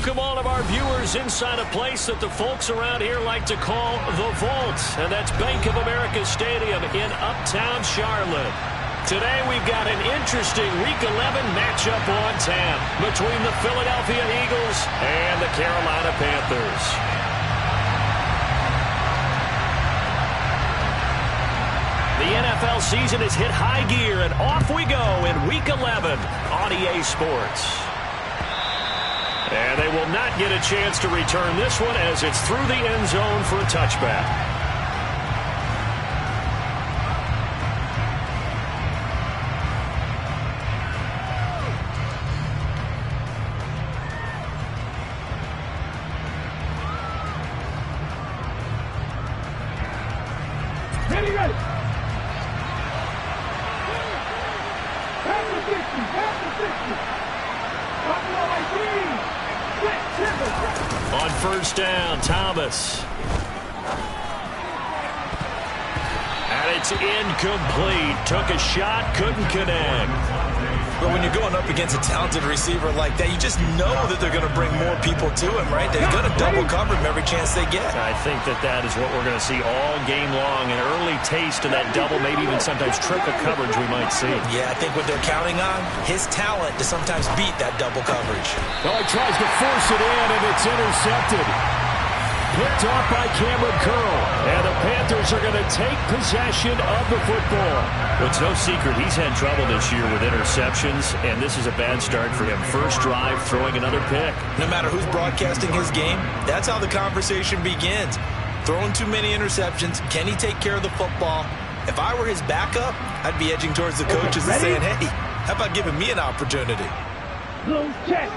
Welcome all of our viewers inside a place that the folks around here like to call the Vault, and that's Bank of America Stadium in Uptown Charlotte. Today we've got an interesting Week 11 matchup on tap between the Philadelphia Eagles and the Carolina Panthers. The NFL season has hit high gear, and off we go in Week 11 on EA Sports. And they will not get a chance to return this one as it's through the end zone for a touchback. Ready. On first down, Thomas. And it's incomplete. Took a shot, couldn't connect. But when you're going up against a talented receiver like that, you just know that they're going to bring more people to him, right? They're going to double cover him every chance they get. I think that is what we're going to see all game long. An early taste of that double, maybe even sometimes triple coverage we might see. Yeah, I think what they're counting on, his talent to sometimes beat that double coverage. Oh, he tries to force it in, and it's intercepted. Picked off by Cameron Curl. And the Panthers are going to take possession of the football. Well, it's no secret he's had trouble this year with interceptions, and this is a bad start for him. First drive, throwing another pick. No matter who's broadcasting his game, that's how the conversation begins. Throwing too many interceptions, can he take care of the football? If I were his backup, I'd be edging towards the coaches and saying, hey, how about giving me an opportunity? Close check.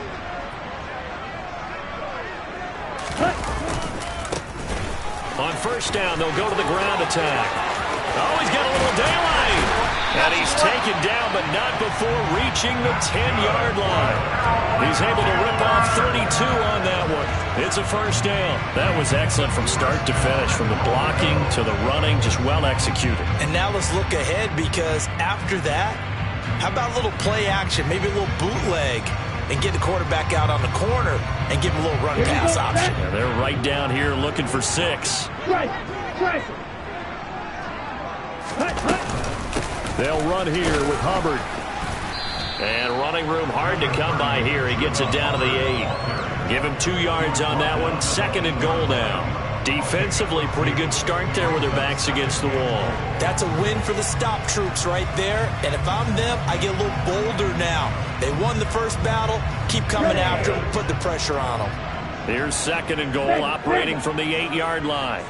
On first down, they'll go to the ground attack. Oh, he's got a little daylight. And he's taken down, but not before reaching the 10-yard line. He's able to rip off 32 on that one. It's a first down. That was excellent from start to finish, from the blocking to the running, just well executed. And now let's look ahead, because after that, how about a little play action, maybe a little bootleg, and get the quarterback out on the corner and give him a little run-pass option. Yeah, they're right down here looking for 6. They'll run here with Hubbard. And running room hard to come by here. He gets it down to the 8. Give him 2 yards on that one. 2nd and goal now. Defensively, pretty good start there with their backs against the wall. That's a win for the stop troops right there. And if I'm them, I get a little bolder now. They won the first battle. Keep coming after them. Put the pressure on them. Here's 2nd and goal, operating from the 8-yard line.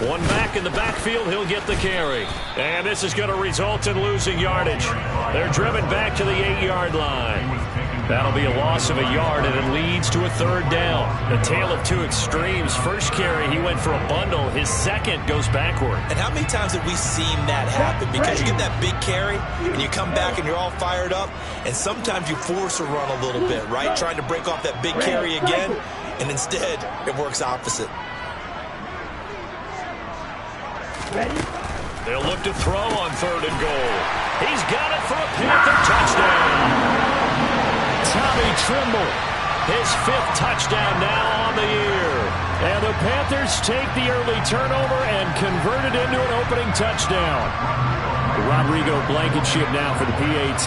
One back in the backfield, he'll get the carry. And this is going to result in losing yardage. They're driven back to the 8-yard line. That'll be a loss of a yard, and it leads to a 3rd down. The tale of two extremes. First carry, he went for a bundle. His second goes backward. And how many times have we seen that happen? Because you get that big carry, and you come back and you're all fired up, and sometimes you force a run a little bit, right? Trying to break off that big carry again, and instead it works opposite. They'll look to throw on 3rd and goal. He's got it for a Panther touchdown. Tommy Trimble, his 5th touchdown now on the year. And the Panthers take the early turnover and convert it into an opening touchdown. Rodrigo Blankenship now for the PAT.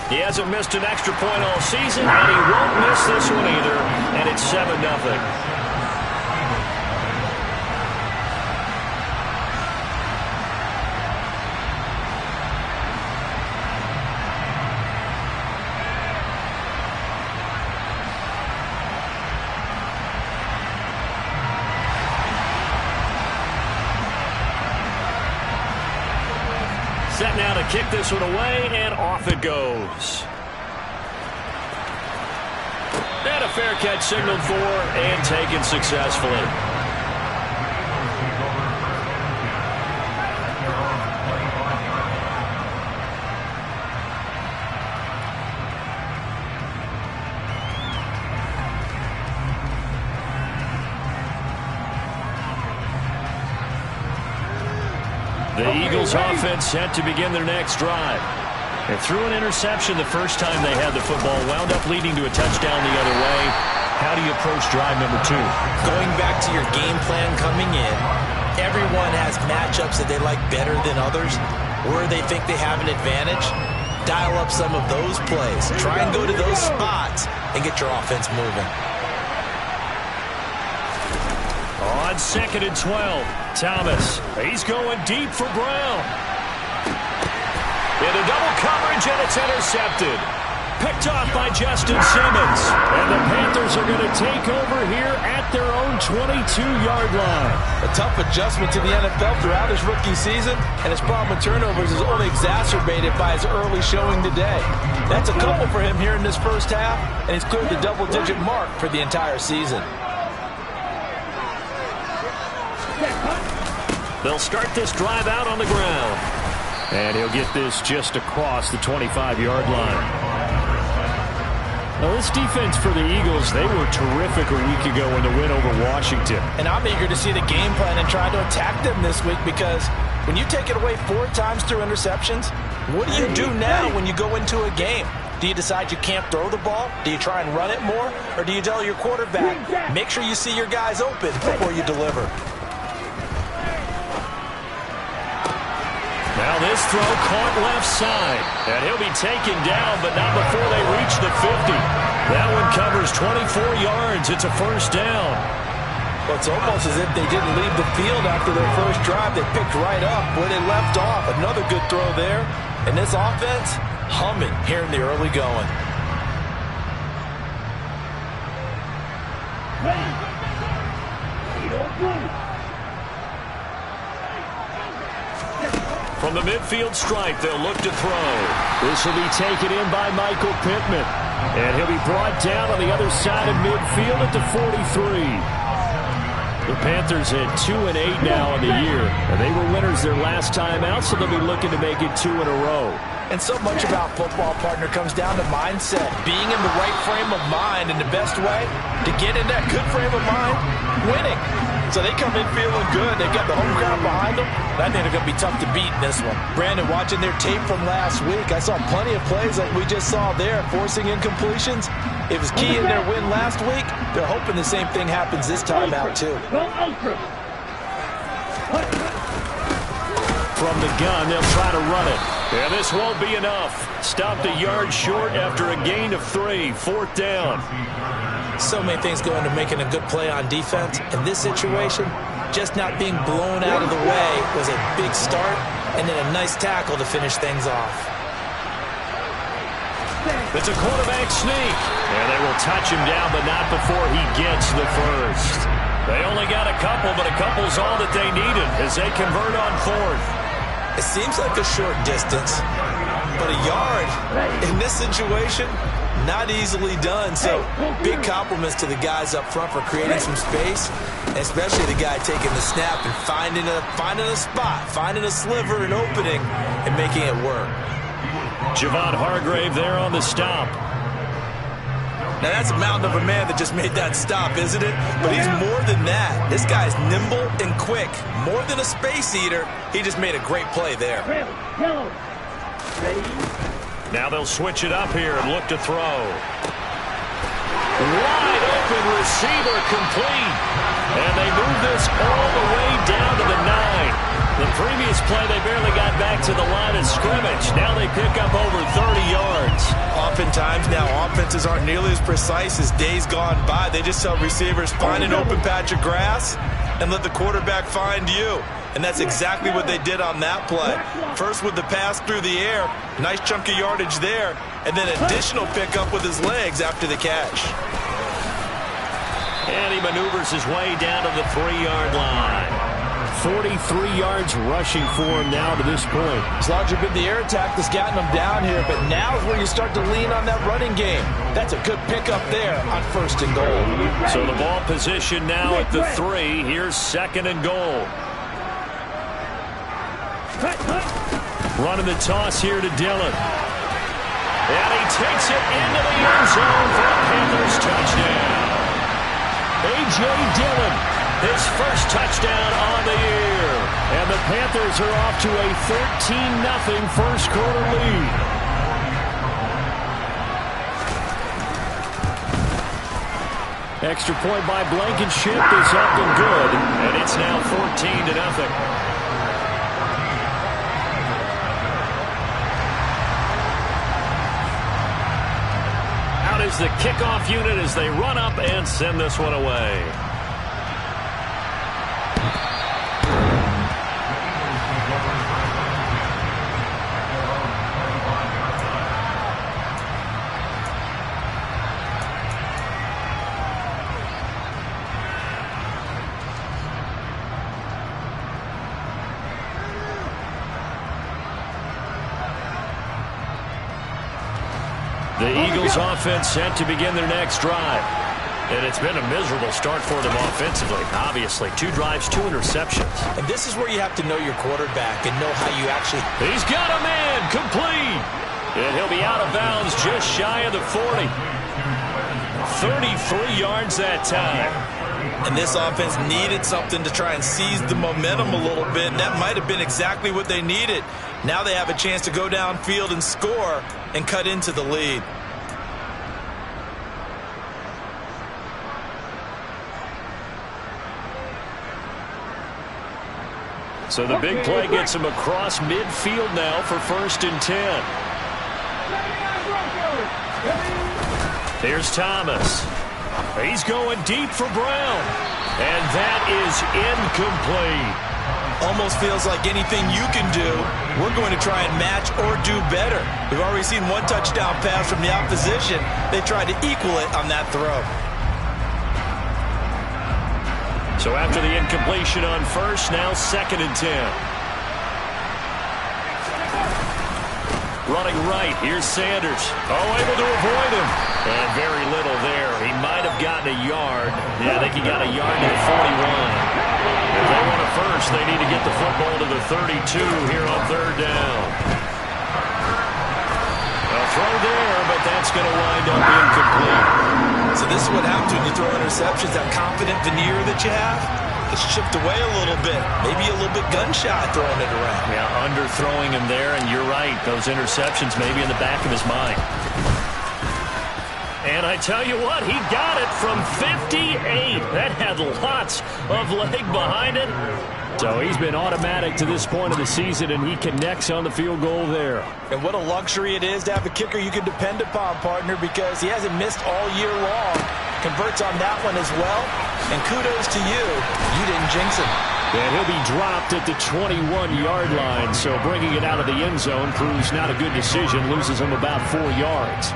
He hasn't missed an extra point all season, and he won't miss this one either. And it's 7-0. Set now to kick this one away, and off it goes. And a fair catch signaled for and taken successfully. The Eagles offense set to begin their next drive. And threw an interception the first time they had the football, wound up leading to a touchdown the other way. How do you approach drive number 2? Going back to your game plan coming in, everyone has matchups that they like better than others, where they think they have an advantage. Dial up some of those plays. Try and go to those spots and get your offense moving. On 2nd and 12, Thomas. He's going deep for Brown. Into double coverage, and it's intercepted. Picked off by Justin Simmons. And the Panthers are going to take over here at their own 22-yard line. A tough adjustment to the NFL throughout his rookie season, and his problem with turnovers is only exacerbated by his early showing today. That's a couple for him here in this first half, and he's cleared the double-digit mark for the entire season. They'll start this drive out on the ground. And he'll get this just across the 25-yard line. Now, this defense for the Eagles, they were terrific a week ago in the win over Washington. And I'm eager to see the game plan and try to attack them this week, because when you take it away 4 times through interceptions, what do you do now when you go into a game? Do you decide you can't throw the ball? Do you try and run it more? Or do you tell your quarterback, make sure you see your guys open before you deliver? Now this throw caught left side. And he'll be taken down, but not before they reach the 50. That one covers 24 yards. It's a first down. Well, it's almost as if they didn't leave the field after their first drive. They picked right up where they left off. Another good throw there. And this offense, humming here in the early going. From the midfield stripe, they'll look to throw. This will be taken in by Michael Pittman. And he'll be brought down on the other side of midfield at the 43. The Panthers at 2-8 now in the year. And they were winners their last time out, so they'll be looking to make it 2 in a row. And so much about football, partner, comes down to mindset. Being in the right frame of mind, and the best way to get in that good frame of mind, winning. So they come in feeling good. They've got the home crowd behind them. I think they're going to be tough to beat in this one. Brandon, watching their tape from last week, I saw plenty of plays like we just saw there, forcing incompletions. It was key in their win last week. They're hoping the same thing happens this time out, too. From the gun, they'll try to run it. And this won't be enough. Stopped a yard short after a gain of 3. 4th down. So many things go into making a good play on defense. In this situation, just not being blown out of the way was a big start, and then a nice tackle to finish things off. It's a quarterback sneak. And they will touch him down, but not before he gets the first. They only got a couple, but a couple's all that they needed as they convert on 4th. It seems like a short distance, but a yard in this situation, not easily done. So big compliments to the guys up front for creating some space, and especially the guy taking the snap and finding a spot, finding a sliver, an opening, and making it work. Javon Hargrave there on the stop. Now that's a mountain of a man that just made that stop, isn't it? But he's more than that. This guy's nimble and quick. More than a space eater, he just made a great play there. Now they'll switch it up here and look to throw. Wide open receiver complete. And they move this all the way down to the 9. The previous play, they barely got back to the line of scrimmage. Now they pick up over 30 yards. Oftentimes now, offenses aren't nearly as precise as days gone by. They just tell receivers, find an open patch of grass and let the quarterback find you. And that's exactly what they did on that play. First with the pass through the air, nice chunk of yardage there, and then additional pickup with his legs after the catch. And he maneuvers his way down to the 3-yard line. 43 yards rushing for him now to this point. It's largely been the air attack that's gotten him down here, but now is where you start to lean on that running game. That's a good pickup there on 1st and goal. So the ball position now at the 3. Here's 2nd and goal. Running the toss here to Dillon. And he takes it into the end zone for a Panthers touchdown. A.J. Dillon, his first touchdown on the year. And the Panthers are off to a 13-0 first quarter lead. Extra point by Blankenship is up and good. And it's now 14-0. Out is the kickoff unit as they run up and send this one away. The Eagles offense set to begin their next drive. And it's been a miserable start for them offensively. Obviously, 2 drives, 2 interceptions. And this is where you have to know your quarterback and know how you actually... He's got a man, complete. And he'll be out of bounds just shy of the 40. 33 yards that time. And this offense needed something to try and seize the momentum a little bit, and that might have been exactly what they needed. Now they have a chance to go downfield and score and cut into the lead. So the big play gets him across midfield now for 1st and 10. Here's Thomas. He's going deep for Brown. And that is incomplete. Almost feels like anything you can do, we're going to try and match or do better. We've already seen 1 touchdown pass from the opposition. They tried to equal it on that throw. So after the incompletion on 1st, now 2nd and 10. Running right, here's Sanders. Oh, able to avoid him. And very little there. He might have gotten a yard. Yeah, I think he got a yard to the 41. If they want a first, they need to get the football to the 32 here on 3rd down. A throw there, but that's going to wind up incomplete. So this is what happens when you throw interceptions. That confident veneer that you have gets chipped away a little bit. Maybe a little bit gun-shy throwing it around. Yeah, underthrowing him there, and you're right. Those interceptions may be in the back of his mind. And I tell you what, he got it from 58. That had lots of leg behind it. So he's been automatic to this point of the season, and he connects on the field goal there. And what a luxury it is to have a kicker you can depend upon, partner, because he hasn't missed all year long. Converts on that one as well. And kudos to you. You didn't jinx him. And he'll be dropped at the 21-yard line. So bringing it out of the end zone proves not a good decision. Loses him about 4 yards.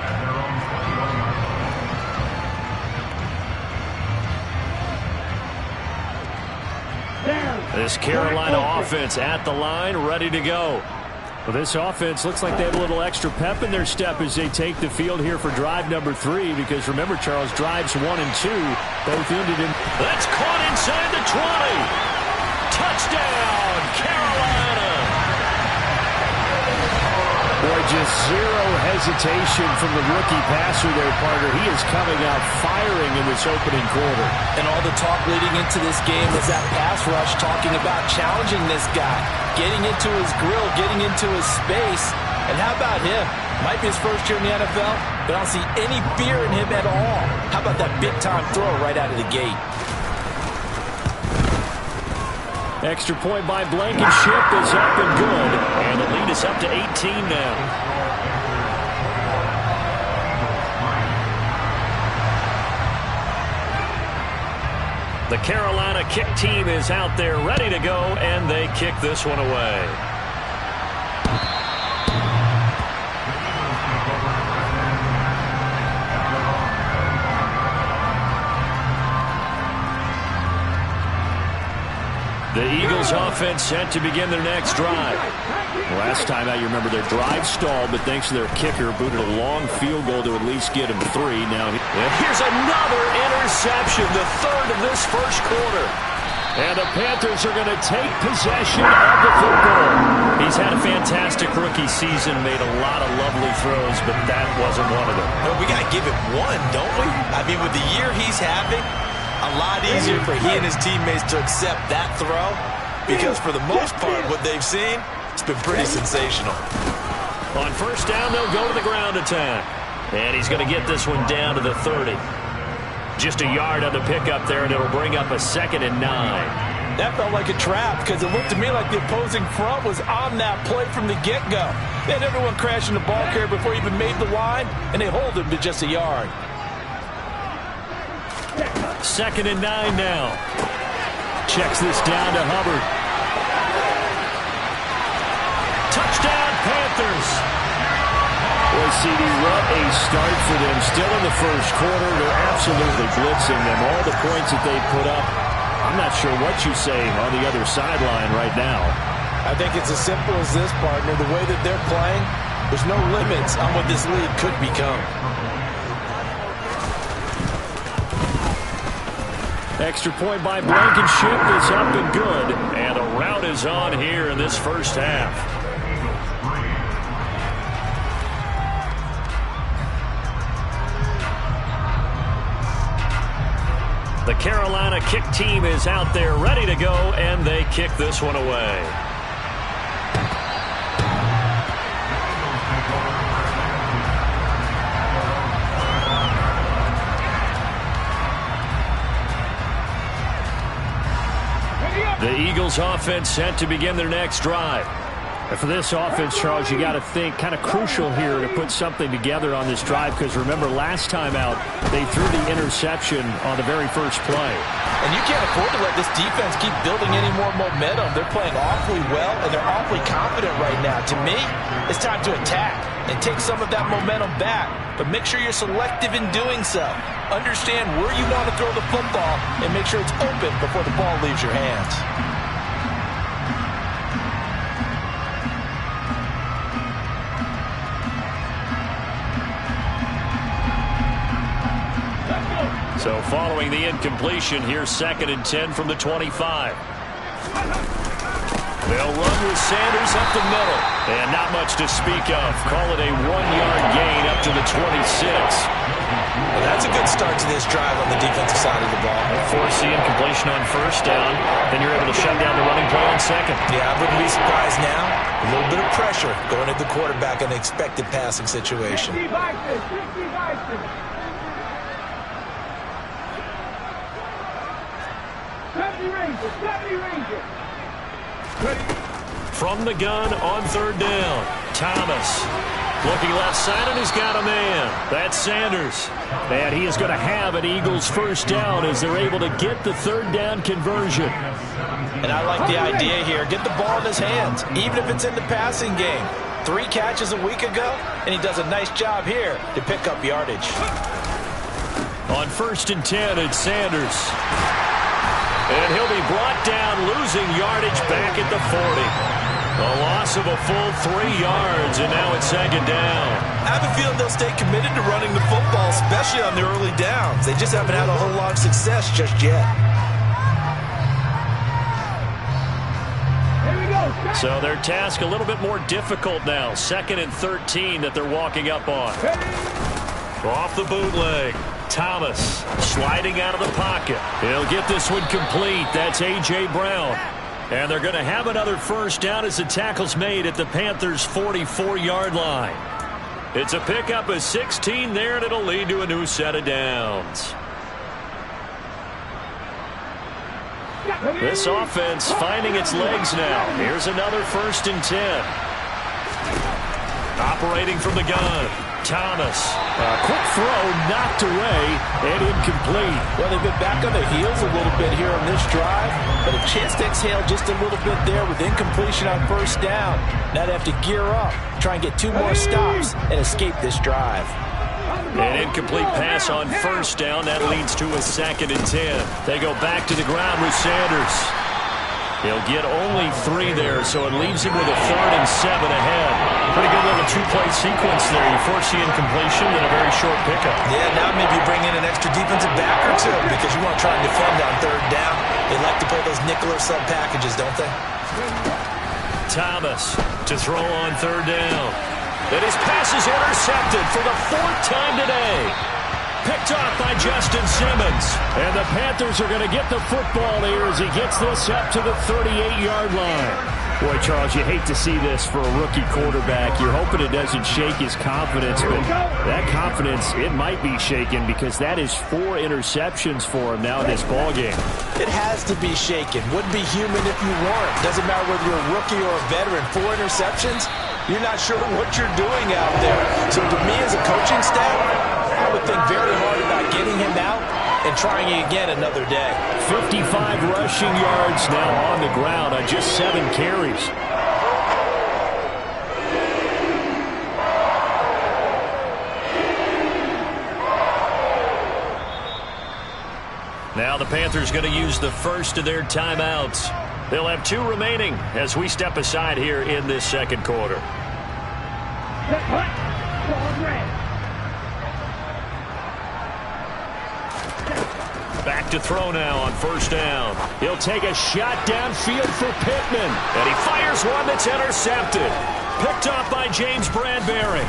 This Carolina offense at the line, ready to go. Well, this offense looks like they have a little extra pep in their step as they take the field here for drive number 3. Because remember, Charles, drives 1 and 2 both ended in. That's caught inside the 20. Touchdown, Carolina. Boy, just zero hesitation from the rookie passer there, partner. He is coming out firing in this opening quarter. And all the talk leading into this game was that pass rush talking about challenging this guy, getting into his grill, getting into his space. And how about him? Might be his first year in the NFL, but I don't see any fear in him at all. How about that big-time throw right out of the gate? Extra point by Blankenship is up and good. And the lead is up to 18 now. The Carolina kick team is out there ready to go, and they kick this one away. The Eagles offense set to begin their next drive. Last time out, you remember their drive stalled, but thanks to their kicker, booted a long field goal to at least get him 3. Now here's another interception, the 3rd of this first quarter. And the Panthers are going to take possession of the football. He's had a fantastic rookie season, made a lot of lovely throws, but that wasn't one of them. Well, we got to give it one, don't we? I mean, with the year he's having, a lot easier for he and his teammates to accept that throw, because for the most part, what they've seen, it's been pretty sensational. On 1st down, they'll go to the ground attack. And he's going to get this one down to the 30. Just a yard on the pickup there, and it'll bring up a 2nd and 9. That felt like a trap because it looked to me like the opposing front was on that play from the get-go. They had everyone crashing the ball carrier before he even made the line, and they hold him to just a yard. 2nd and 9 now. Checks this down to Hubbard. Touchdown, Panthers. Boy, CD, what a start for them. Still in the first quarter. They're absolutely blitzing them. All the points that they put up, I'm not sure what you say on the other sideline right now. I think it's as simple as this, partner. The way that they're playing, there's no limits on what this league could become. Extra point by Blankenship is up and good. And the rout is on here in this first half. The Carolina kick team is out there ready to go, and they kick this one away. The Eagles offense set to begin their next drive. And for this offense, Charles, you got to think kind of crucial here to put something together on this drive, because remember last time out they threw the interception on the very first play. And you can't afford to let this defense keep building any more momentum. They're playing awfully well, and they're awfully confident right now. To me, it's time to attack and take some of that momentum back, but make sure you're selective in doing so. Understand where you want to throw the football and make sure it's open before the ball leaves your hands. So following the incompletion, here's 2nd and 10 from the 25. They'll run with Sanders up the middle. And not much to speak of. Call it a 1-yard gain up to the 26. Well, that's a good start to this drive on the defensive side of the ball. Force the incompletion on first down. Then you're able to shut down the running play on second. Yeah, I wouldn't be surprised now. A little bit of pressure going at the quarterback in an expected passing situation. From the gun on 3rd down, Thomas looking left side, and he's got a man. That's Sanders. And he is going to have an Eagles first down as they're able to get the 3rd down conversion. And I like the idea here. Get the ball in his hands, even if it's in the passing game. 3 catches a week ago, and he does a nice job here to pick up yardage. On 1st and 10, it's Sanders. And he'll be brought down, losing yardage back at the 40. A loss of a full 3 yards, and now it's 2nd down. I have a feeling they'll stay committed to running the football, especially on the early downs. They just haven't had a whole lot of success just yet. So their task a little bit more difficult now. 2nd and 13 that they're walking up on. Off the bootleg. Thomas sliding out of the pocket. He'll get this one complete. That's A.J. Brown. And they're going to have another first down as the tackle's made at the Panthers' 44-yard line. It's a pickup of 16 there, and it'll lead to a new set of downs. This offense finding its legs now. Here's another 1st and 10. Operating from the gun. Thomas. A quick throw knocked away and incomplete. Well, they've been back on their heels a little bit here on this drive, but a chance to exhale just a little bit there with incompletion on first down. Now they have to gear up, try and get 2 more stops, and escape this drive. An incomplete pass on first down. That leads to a 2nd and 10. They go back to the ground with Sanders. He'll get only 3 there, so it leaves him with a 3rd and 7 ahead. Pretty good little 2-play sequence there. You force the incompletion, then a very short pickup. Yeah, now maybe you bring in an extra defensive back or 2 because you want to try and defend on 3rd down. They like to play those nickel or sub packages, don't they? Thomas to throw on 3rd down. And his pass is intercepted for the 4th time today. Picked off by Justin Simmons. And the Panthers are going to get the football here as he gets this up to the 38-yard line. Boy, Charles, you hate to see this for a rookie quarterback. You're hoping it doesn't shake his confidence, but that confidence, it might be shaken because that is 4 interceptions for him now in this ballgame. It has to be shaken. Wouldn't be human if you weren't. Doesn't matter whether you're a rookie or a veteran. 4 interceptions, you're not sure what you're doing out there. So to me as a coaching staff, I would think very hard about getting him out and trying again another day. 55 rushing yards now on the ground on just 7 carries. Now the Panthers going to use the first of their timeouts. They'll have 2 remaining as we step aside here in this second quarter. Back to throw now on first down. He'll take a shot downfield for Pittman. And he fires one that's intercepted. Picked off by James Bradbury.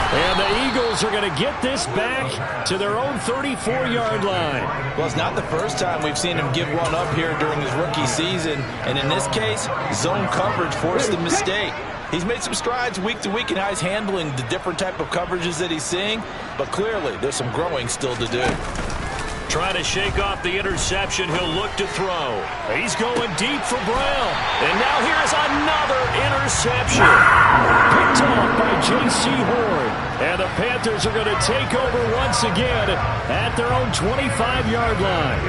And the Eagles are going to get this back to their own 34-yard line. Well, it's not the first time we've seen him give one up here during his rookie season. And in this case, zone coverage forced the mistake. He's made some strides week to week in how he's handling the different type of coverages that he's seeing. But clearly, there's some growing still to do. Trying to shake off the interception. He'll look to throw. He's going deep for Brown. And now here's another interception. Picked off by J.C. Horn. And the Panthers are going to take over once again at their own 25-yard line.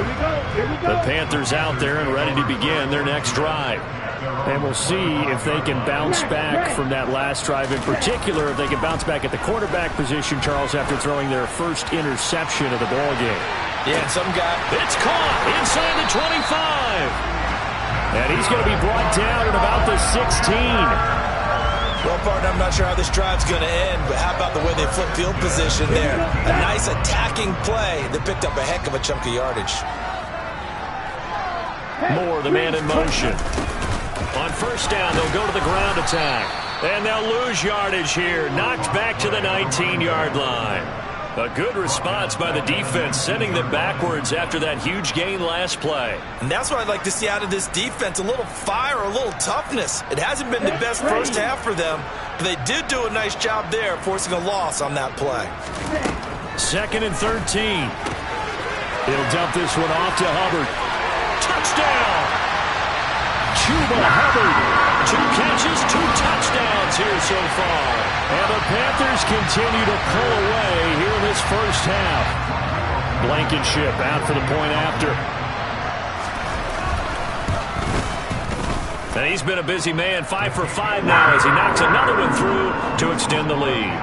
Here we go. The Panthers out there and ready to begin their next drive. And we'll see if they can bounce back from that last drive. In particular, if they can bounce back at the quarterback position, Charles, after throwing their first interception of the ballgame. Yeah, and some guy. It's caught inside the 25. And he's going to be brought down at about the 16. Well, partner, I'm not sure how this drive's going to end, but how about the way they flip field position there? A nice attacking play that picked up a heck of a chunk of yardage. Moore, the man in motion. On first down, they'll go to the ground attack. And they'll lose yardage here. Knocked back to the 19-yard line. A good response by the defense, sending them backwards after that huge gain last play. And that's what I'd like to see out of this defense, a little fire, a little toughness. It hasn't been the best first half for them, but they did do a nice job there, forcing a loss on that play. 2nd and 13. He'll dump this one off to Hubbard. Touchdown! Chuba Hubbard. 2 catches, 2 touchdowns here so far. And the Panthers continue to pull away here in this first half. Blankenship out for the point after. And he's been a busy man, 5 for 5 now as he knocks another one through to extend the lead.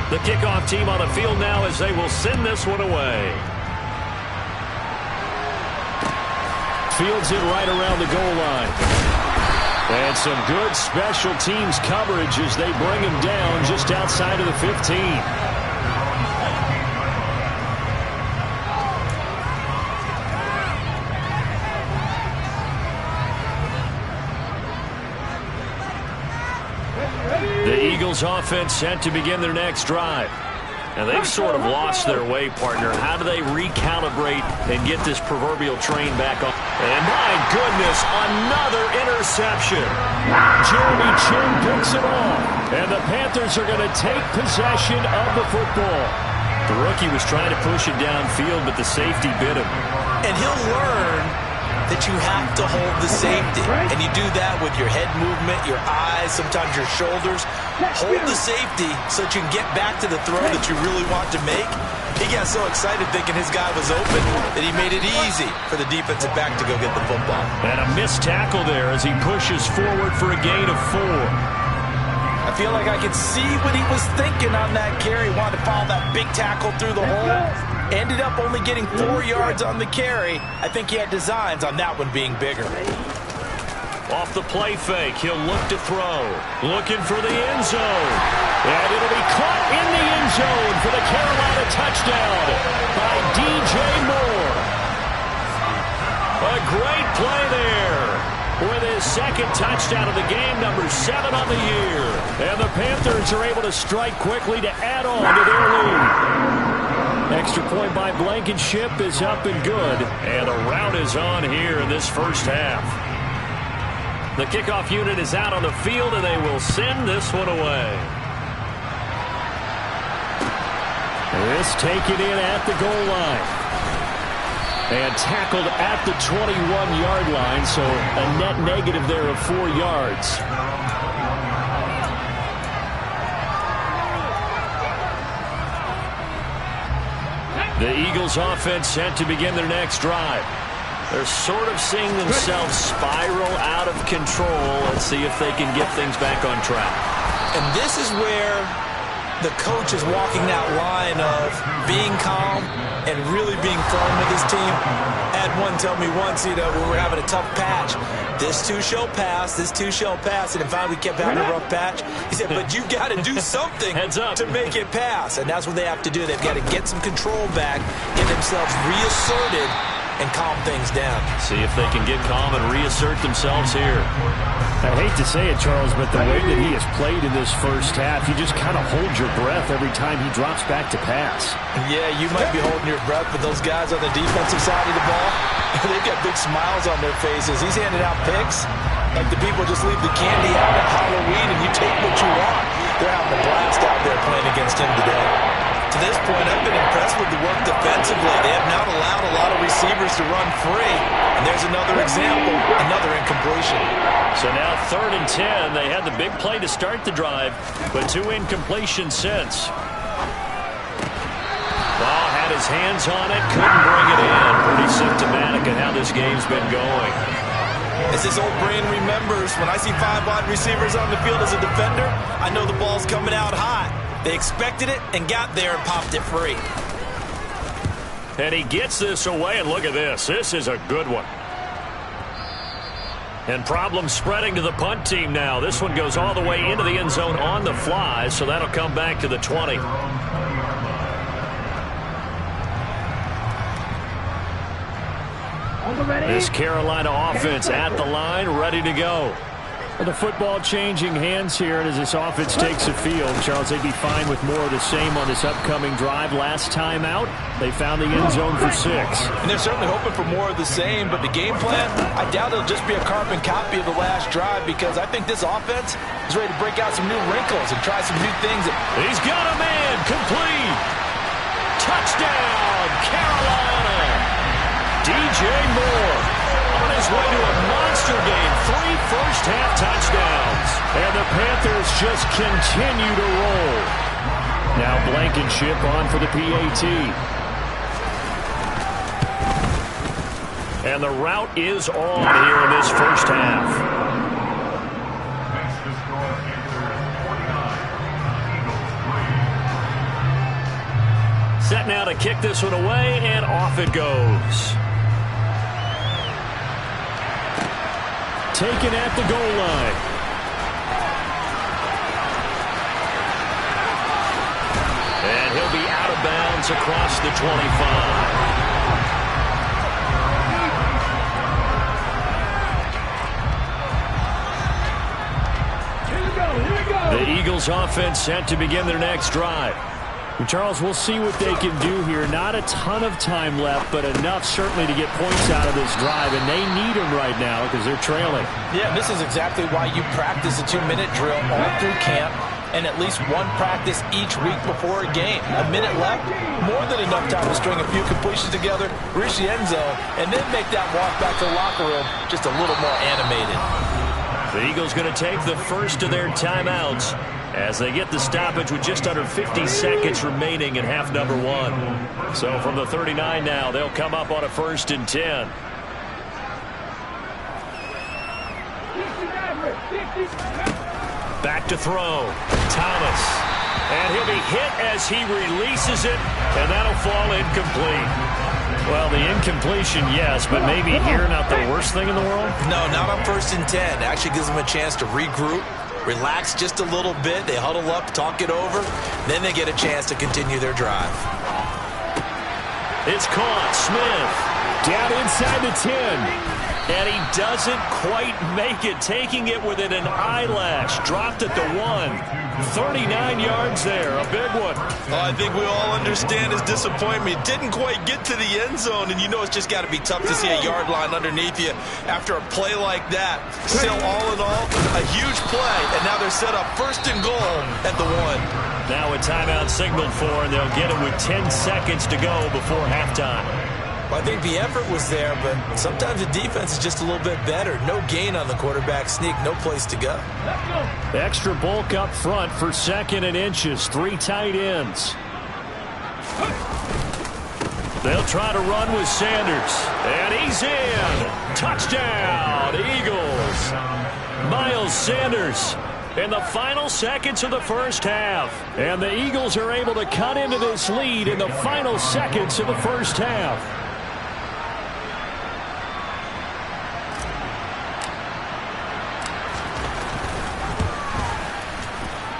The kickoff team on the field now as they will send this one away. Fields it right around the goal line. And some good special teams coverage as they bring him down just outside of the 15. The Eagles offense set to begin their next drive. And they've sort of lost their way, partner. How do they recalibrate and get this proverbial train back on? And my goodness, another interception. Jeremy Chin picks it off. And the Panthers are going to take possession of the football. The rookie was trying to push it downfield, but the safety bit him. And he'll learn that you have to hold the safety. And you do that with your head movement, your eyes, sometimes your shoulders. Hold the safety so that you can get back to the throw that you really want to make. He got so excited thinking his guy was open that he made it easy for the defensive back to go get the football. And a missed tackle there as he pushes forward for a gain of 4. I feel like I could see what he was thinking on that carry. Wanted to follow that big tackle through the hole. Ended up only getting 4 yards on the carry. I think he had designs on that one being bigger. Off the play fake, he'll look to throw. Looking for the end zone. And it'll be caught in the end zone for the Carolina touchdown by DJ Moore. A great play there with his 2nd touchdown of the game, number 7 on the year. And the Panthers are able to strike quickly to add on to their lead. Extra point by Blankenship is up and good. And the rout is on here in this first half. The kickoff unit is out on the field, and they will send this one away. This taken in at the goal line. And tackled at the 21-yard line, so a net negative there of 4 yards. The Eagles offense set to begin their next drive. They're sort of seeing themselves spiral out of control. Let's see if they can get things back on track. And this is where the coach is walking that line of being calm and really being firm with his team. I had one tell me once, when we were having a tough patch, this too shall pass, this too shall pass. And in fact, we kept having a rough patch. He said, but you got to do something to make it pass. And that's what they have to do. They've got to get some control back, get themselves reasserted, and calm things down. See if they can get calm and reassert themselves here. I hate to say it, Charles, but the way that he has played in this first half, you just kind of hold your breath every time he drops back to pass. Yeah, you might be holding your breath, but those guys on the defensive side of the ball, they've got big smiles on their faces. He's handing out picks like the people just leave the candy out at Halloween and you take what you want. They're having a blast out there playing against him today. To this point, I've been impressed with the work defensively. They have not allowed a lot of receivers to run free. And there's another example, another incompletion. So now 3rd and 10. They had the big play to start the drive, but 2 incompletions since. Ball had his hands on it, couldn't bring it in. Pretty symptomatic of how this game's been going. As this old brain remembers, when I see 5 wide receivers on the field as a defender, I know the ball's coming out hot. They expected it and got there and popped it free. And he gets this away, and look at this. This is a good one. And problems spreading to the punt team now. This one goes all the way into the end zone on the fly, so that'll come back to the 20. This Carolina offense at the line, ready to go. The football changing hands here, and as this offense takes the field, Charles, they'd be fine with more of the same on this upcoming drive. Last time out, they found the end zone for 6. And they're certainly hoping for more of the same, but the game plan, I doubt it'll just be a carbon copy of the last drive, because I think this offense is ready to break out some new wrinkles and try some new things. He's got a man, complete. Touchdown, Carolina. DJ Moore on his way to a monster game. 3 first-half touchdowns. And the Panthers just continue to roll. Now Blankenship on for the PAT. And the rout is on here in this first half. Set now to kick this one away, and off it goes. Taken at the goal line. And he'll be out of bounds across the 25. The Eagles offense set to begin their next drive. Charles, we'll see what they can do here. Not a ton of time left, but enough certainly to get points out of this drive, and they need them right now because they're trailing. Yeah, this is exactly why you practice a 2-minute drill all through camp and at least one practice each week before a game. A minute left, more than enough time to string a few completions together, reach the end zone, and then make that walk back to the locker room just a little more animated. The Eagles going to take the first of their timeouts as they get the stoppage with just under 50 seconds remaining in half number 1. So from the 39 now, they'll come up on a 1st and 10. Back to throw. Thomas. And he'll be hit as he releases it, and that'll fall incomplete. Well, the incompletion, yes, but maybe here not the worst thing in the world? No, not on 1st and 10. It actually gives them a chance to regroup, relax just a little bit. They huddle up, talk it over. Then they get a chance to continue their drive. It's caught. Smith. Down inside the 10. And he doesn't quite make it, taking it within an eyelash. Dropped at the 1. 39 yards there, a big one. Oh, I think we all understand his disappointment. Didn't quite get to the end zone, and you know it's just got to be tough to see a yard line underneath you after a play like that. Still, all in all, a huge play, and now they're set up 1st and goal at the 1. Now a timeout signaled for, and they'll get it with 10 seconds to go before halftime. Well, I think the effort was there, but sometimes the defense is just a little bit better. No gain on the quarterback sneak, no place to go. Extra bulk up front for 2nd and inches. 3 tight ends. They'll try to run with Sanders. And he's in. Touchdown, Eagles. Miles Sanders in the final seconds of the first half. And the Eagles are able to cut into this lead in the final seconds of the first half.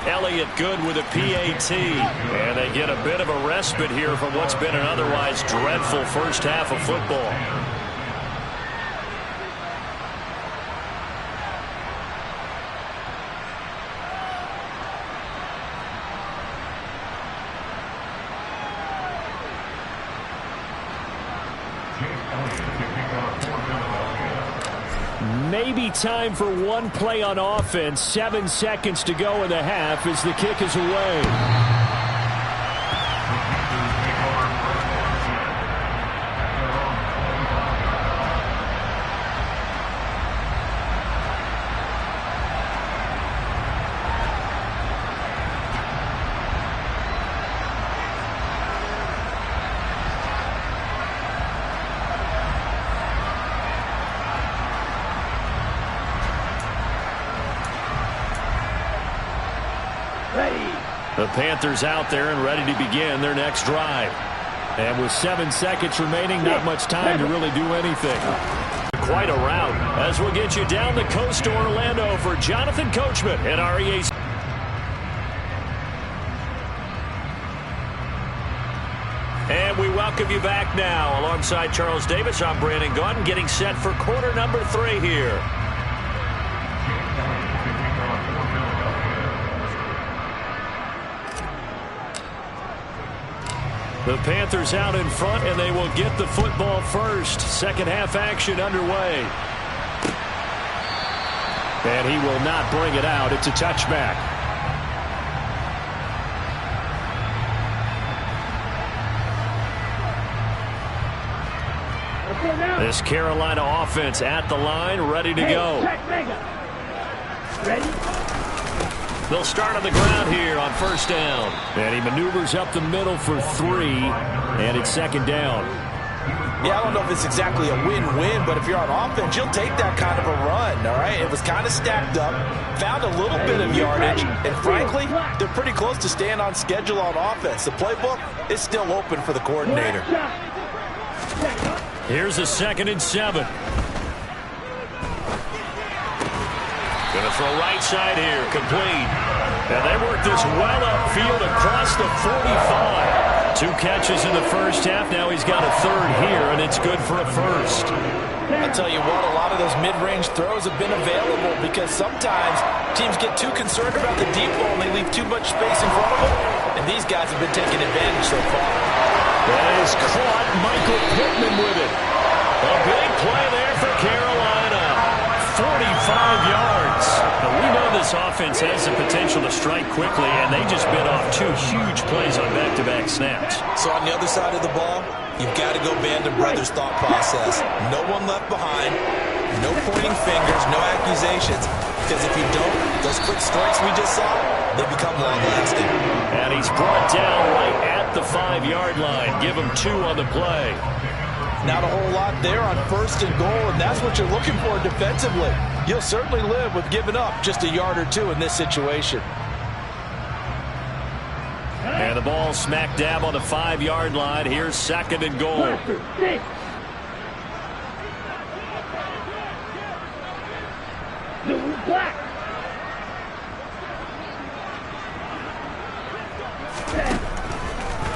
Elliott good with a PAT. And they get a bit of a respite here from what's been an otherwise dreadful first half of football. Maybe time for one play on offense. 7 seconds to go in the half as the kick is away. The Panthers out there and ready to begin their next drive. And with 7 seconds remaining, not much time to really do anything. Quite a route as we'll get you down the coast to Orlando for Jonathan Coachman at REA. And we welcome you back now. Alongside Charles Davis, I'm Brandon Gaudin, getting set for quarter number 3 here. The Panthers out in front, and they will get the football first. Second half action underway. And he will not bring it out. It's a touchback. This Carolina offense at the line, ready to go. Ready? They'll start on the ground here on first down. And he maneuvers up the middle for 3, and it's second down. Yeah, I don't know if it's exactly a win-win, but if you're on offense, you'll take that kind of a run, all right? It was kind of stacked up, found a little bit of yardage, and frankly, they're pretty close to staying on schedule on offense. The playbook is still open for the coordinator. Here's a 2nd and 7. Going to throw right side here, complete. And they work this well upfield across the 45. 2 catches in the first half. Now he's got a 3rd here, and it's good for a first. I'll tell you what, a lot of those mid-range throws have been available because sometimes teams get too concerned about the deep ball and they leave too much space in front of them. And these guys have been taking advantage so far. That is caught. Michael Pittman with it. A big play there for Carolina. 45 yards. Now, we know this offense has the potential to strike quickly, and they just bit off 2 huge plays on back-to-back snaps. So on the other side of the ball, you've got to go Band of Brothers thought process. No one left behind, no pointing fingers, no accusations. Because if you don't, those quick strikes we just saw, they become long-lasting. And he's brought down right at the 5-yard line. Give him 2 on the play. Not a whole lot there on 1st and goal, and that's what you're looking for defensively. You'll certainly live with giving up just a yard or 2 in this situation. And the ball smack dab on the 5-yard line. Here's 2nd and goal.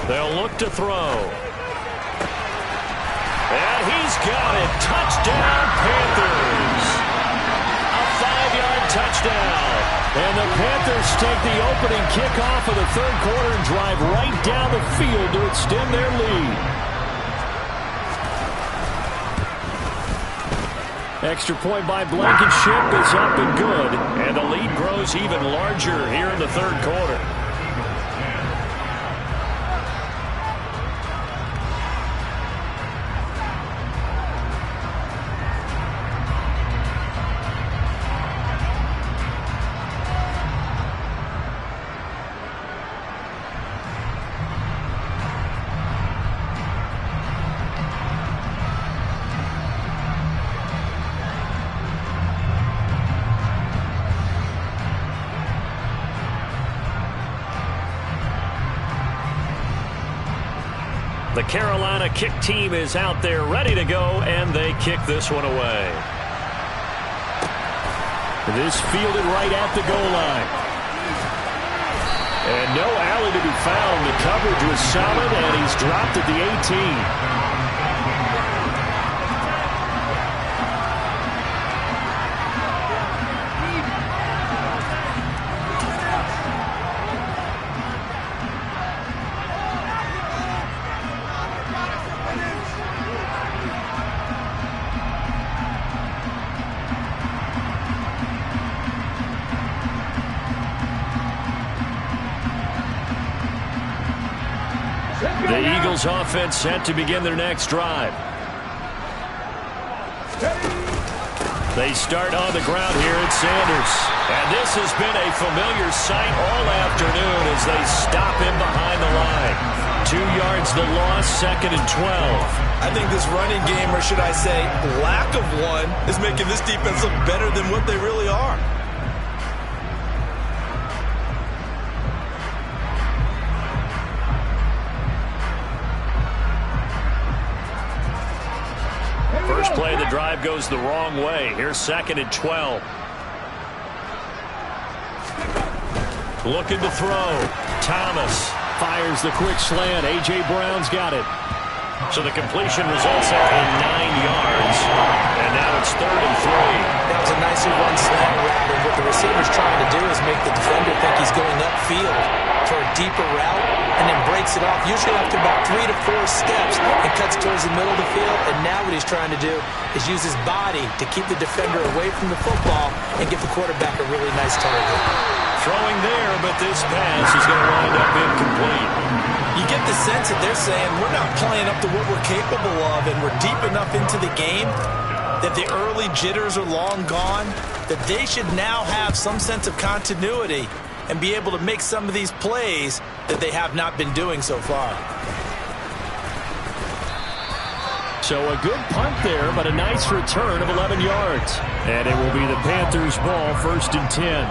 They'll look to throw. And he's got it. Touchdown, Panthers. And the Panthers take the opening kickoff of the third quarter and drive right down the field to extend their lead. Extra point by Blankenship is up and good. And the lead grows even larger here in the third quarter. The Carolina kick team is out there ready to go, and they kick this one away. This fielded right at the goal line. And no alley to be found. The coverage was solid, and he's dropped at the 18. The Eagles offense set to begin their next drive. They start on the ground here at Sanders. And this has been a familiar sight all afternoon as they stop him behind the line. 2 yards the loss, 2nd and 12. I think this running game, or should I say lack of one, is making this defense look better than what they really are. First play of the drive goes the wrong way. Here's 2nd and 12. Looking to throw. Thomas fires the quick slant. A.J. Brown's got it. So the completion results in 9 yards. And now it's 3rd and 3. That was a nicely run slant route. And what the receiver's trying to do is make the defender think he's going upfield for a deeper route and then breaks it off, usually after about 3 to 4 steps, and cuts towards the middle of the field. And now what he's trying to do is use his body to keep the defender away from the football and give the quarterback a really nice target. Throwing there, but this pass is going to wind up incomplete. You get the sense that they're saying we're not playing up to what we're capable of, and we're deep enough into the game that the early jitters are long gone, that they should now have some sense of continuity and be able to make some of these plays that they have not been doing so far. So a good punt there, but a nice return of 11 yards. And it will be the Panthers' ball, 1st and 10.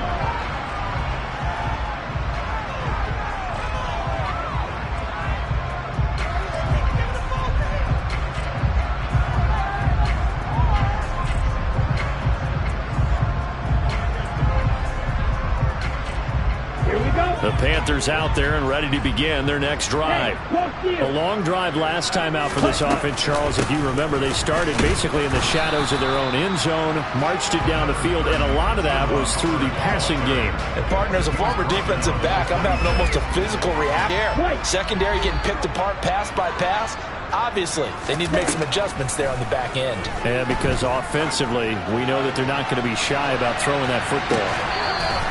The Panthers out there and ready to begin their next drive. A long drive last time out for this offense, Charles. If you remember, they started basically in the shadows of their own end zone, marched it down the field, and a lot of that was through the passing game. And partner, as a former defensive back, I'm having almost a physical reaction. Secondary getting picked apart pass by pass. Obviously, they need to make some adjustments there on the back end. Yeah, because offensively, we know that they're not going to be shy about throwing that football.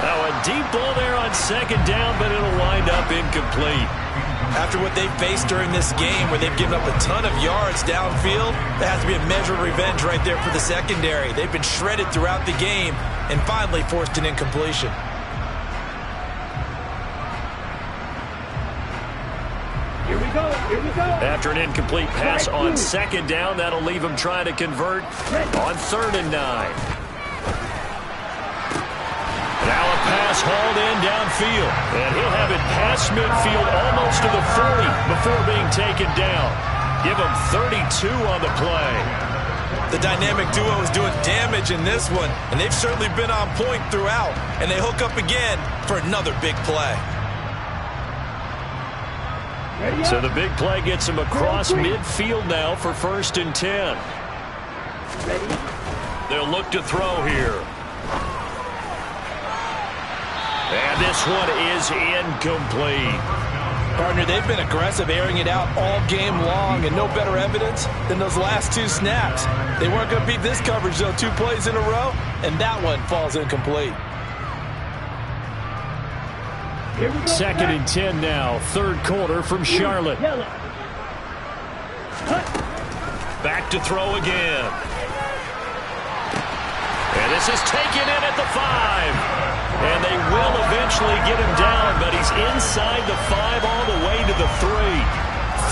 Oh, a deep ball there on 2nd down, but it'll wind up incomplete. After what they've faced during this game, where they've given up a ton of yards downfield, there has to be a measure of revenge right there for the secondary. They've been shredded throughout the game and finally forced an incompletion. Here we go. After an incomplete pass on 2nd down, that'll leave him trying to convert on 3rd and 9. Now a pass hauled in downfield. And he'll have it past midfield almost to the 40 before being taken down. Give him 32 on the play. The dynamic duo is doing damage in this one, and they've certainly been on point throughout. And they hook up again for another big play. So the big play gets him across midfield now for 1st and 10. They'll look to throw here. And this one is incomplete. Partner, they've been aggressive, airing it out all game long, and no better evidence than those last 2 snaps. They weren't going to beat this coverage, though, 2 plays in a row, and that one falls incomplete. 2nd and 10 now, 3rd quarter from Charlotte. Back to throw again. And this is taken in at the 5. And they will eventually get him down, but he's inside the 5 all the way to the 3.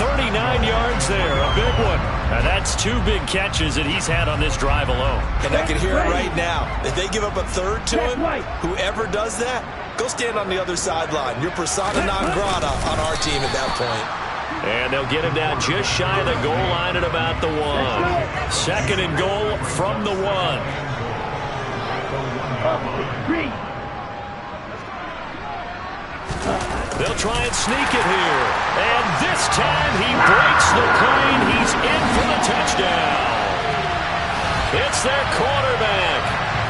39 yards there, a big one. Now that's 2 big catches that he's had on this drive alone. And I can hear it right now. If they give up a 3rd to him, whoever does that, go stand on the other sideline. You're persona non grata on our team at that point. And they'll get him down just shy of the goal line at about the 1. 2nd and goal from the 1. They'll try and sneak it here. And this time he breaks the plane. He's in for the touchdown. It's their quarterback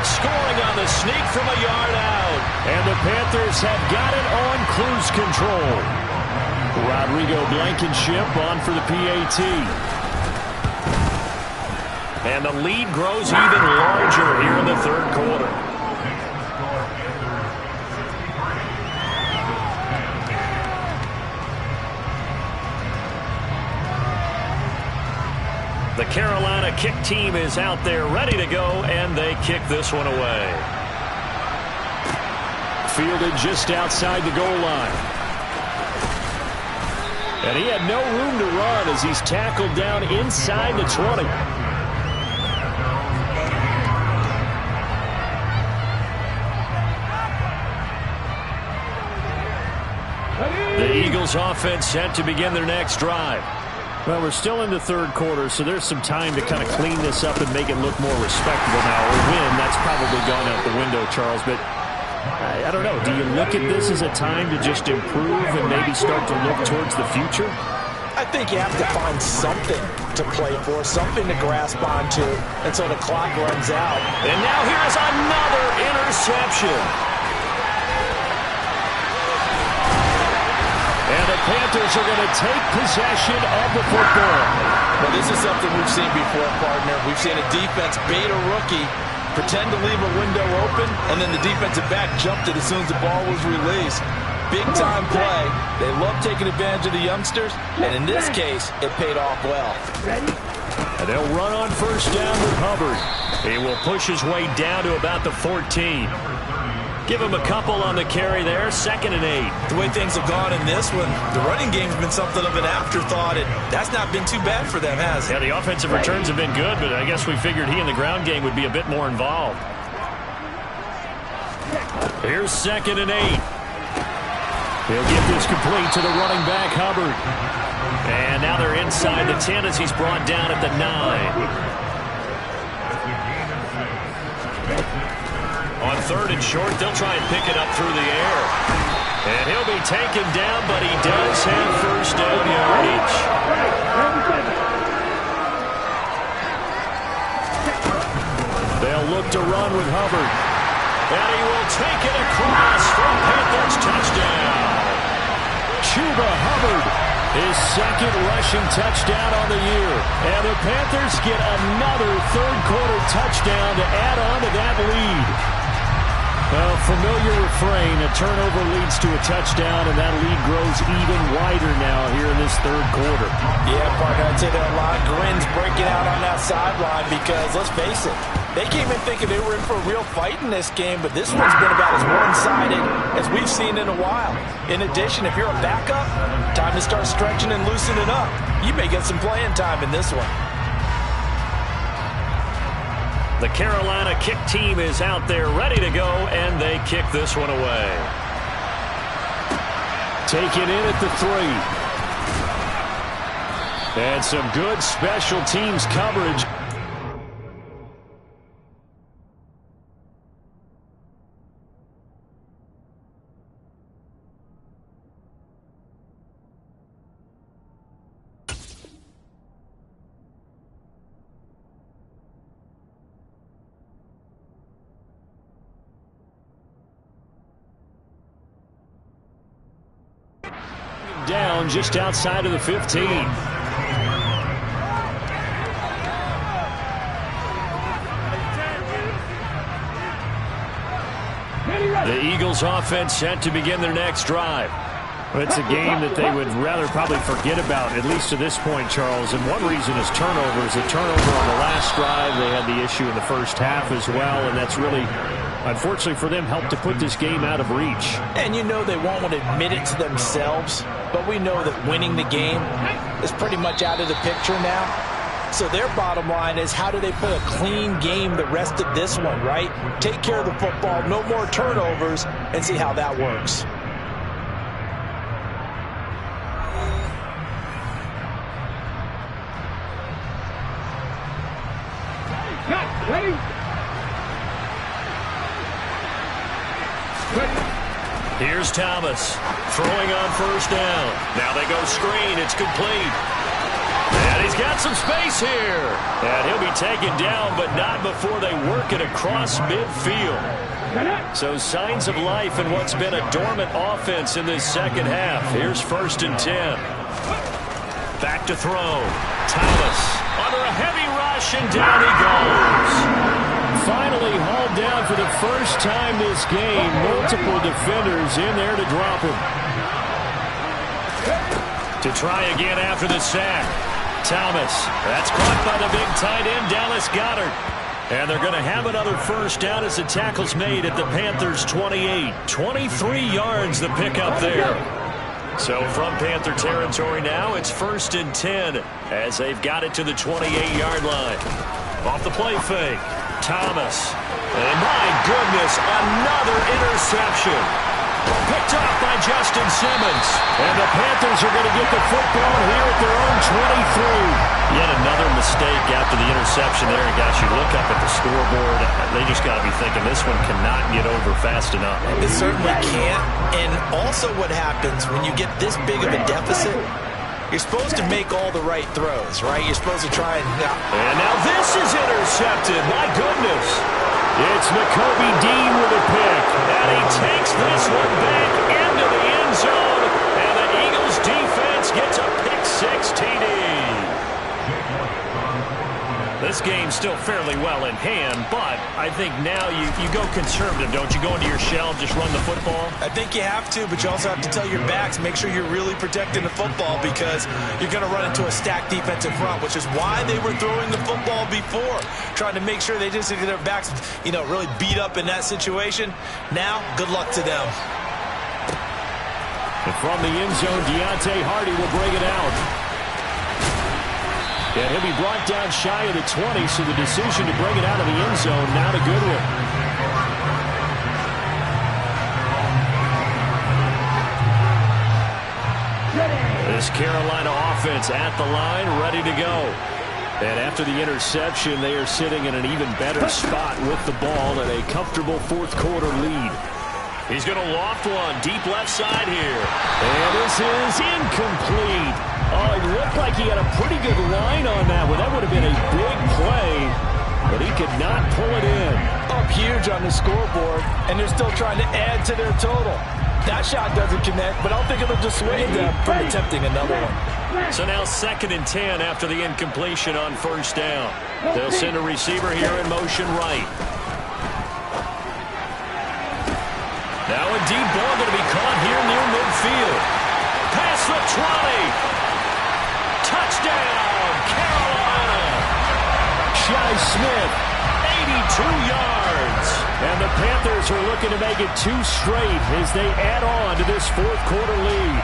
scoring on the sneak from a yard out. And the Panthers have got it on cruise control. Rodrigo Blankenship on for the PAT. And the lead grows even larger here in the 3rd quarter. The Carolina kick team is out there ready to go, and they kick this one away. Fielded just outside the goal line. And he had no room to run as he's tackled down inside the 20. The Eagles offense set to begin their next drive. Well, we're still in the 3rd quarter, so there's some time to kind of clean this up and make it look more respectable now. Or win, that's probably gone out the window, Charles. But I don't know. Do you look at this as a time to just improve and maybe start to look towards the future? I think you have to find something to play for, something to grasp onto until the clock runs out. And now here's another interception. And the Panthers are going to take possession of the football. Well, this is something we've seen before, partner. We've seen a defense bait a rookie, pretend to leave a window open, and then the defensive back jumped it as soon as the ball was released. Big-time play. They love taking advantage of the youngsters, and in this case, it paid off well. And they'll run on 1st down with Hubbard. He will push his way down to about the 14. Give him a couple on the carry there, 2nd and 8. The way things have gone in this one, the running game's been something of an afterthought, and that's not been too bad for them, has it? Yeah, the offensive returns have been good, but I guess we figured he in the ground game would be a bit more involved. Here's 2nd and 8. He'll get this complete to the running back, Hubbard. And now they're inside the 10 as he's brought down at the 9. On 3rd and short, they'll try and pick it up through the air. And he'll be taken down, but he does have 1st down yardage. They'll look to run with Hubbard. And he will take it across for Panthers touchdown. Chuba Hubbard, his 2nd rushing touchdown on the year. And the Panthers get another 3rd quarter touchdown to add on to that lead. Well, familiar refrain, a turnover leads to a touchdown, and that lead grows even wider now here in this 3rd quarter. Yeah, partner, I'd say there are a lot of grins breaking out on that sideline because, let's face it, they came in thinking they were in for a real fight in this game, but this one's been about as one-sided as we've seen in a while. In addition, if you're a backup, time to start stretching and loosening up. You may get some playing time in this one. The Carolina kick team is out there ready to go, and they kick this one away. Taken in at the 3. And some good special teams coverage. down just outside of the 15. The Eagles offense set to begin their next drive. Well, it's a game that they would rather probably forget about, at least to this point, Charles. And one reason is turnovers. A turnover on the last drive. They had the issue in the first half as well, and that's really, unfortunately for them, helped to put this game out of reach. And you know they won't want to admit it to themselves, but we know that winning the game is pretty much out of the picture now. So their bottom line is, how do they play a clean game the rest of this one, right? Take care of the football, no more turnovers, and see how that works. Ready? Here's Thomas throwing on first down. Now they go screen. It's complete. And he's got some space here. And he'll be taken down, but not before they work it across midfield. So signs of life in what's been a dormant offense in this second half. Here's 1st and 10. Back to throw. Thomas under a heavy rush, and down he goes. Finally hauled down for the first time this game. Multiple defenders in there to drop him. To try again after the sack. Thomas. That's caught by the big tight end, Dallas Goedert. And they're going to have another first down as the tackle's made at the Panthers' 28. 23 yards the pickup there. So from Panther territory now, it's 1st and 10 as they've got it to the 28-yard line. Off the play fake. Thomas. And my goodness, another interception. Picked off by Justin Simmons. And the Panthers are going to get the football here at their own 23. Yet another mistake after the interception there. And gosh, you look up at the scoreboard, they just got to be thinking this one cannot get over fast enough. It certainly can't. And also what happens when you get this big of a deficit, you're supposed to make all the right throws, right? You're supposed to try and... And now this is intercepted. My goodness. It's Nakobe Dean with a pick. And he takes this one back into the end zone. And the Eagles defense gets a pick 6 TD. This game's still fairly well in hand, but I think now you go conservative, don't you? Go into your shell, just run the football? I think you have to, but you also have to tell your backs, make sure you're really protecting the football, because you're going to run into a stacked defensive front, which is why they were throwing the football before, trying to make sure they just get their backs, really beat up in that situation. Now, good luck to them. And from the end zone, Deontay Hardy will bring it out. And he'll be brought down shy of the 20, so the decision to bring it out of the end zone, not a good one. This Carolina offense at the line, ready to go. And after the interception, they are sitting in an even better spot with the ball and a comfortable fourth quarter lead. He's going to loft one deep left side here. And this is incomplete. Oh, it looked like he had a pretty good line on that one. That would have been a big play, but he could not pull it in. Up huge on the scoreboard, and they're still trying to add to their total. That shot doesn't connect, but I don't think it'll dissuade them from attempting another one. So now 2nd and 10 after the incompletion on first down. They'll send a receiver here in motion right. Now a deep ball going to be caught here near midfield. Past the 20. Touchdown, Carolina. Shi Smith, 82 yards. And the Panthers are looking to make it 2 straight as they add on to this fourth quarter lead.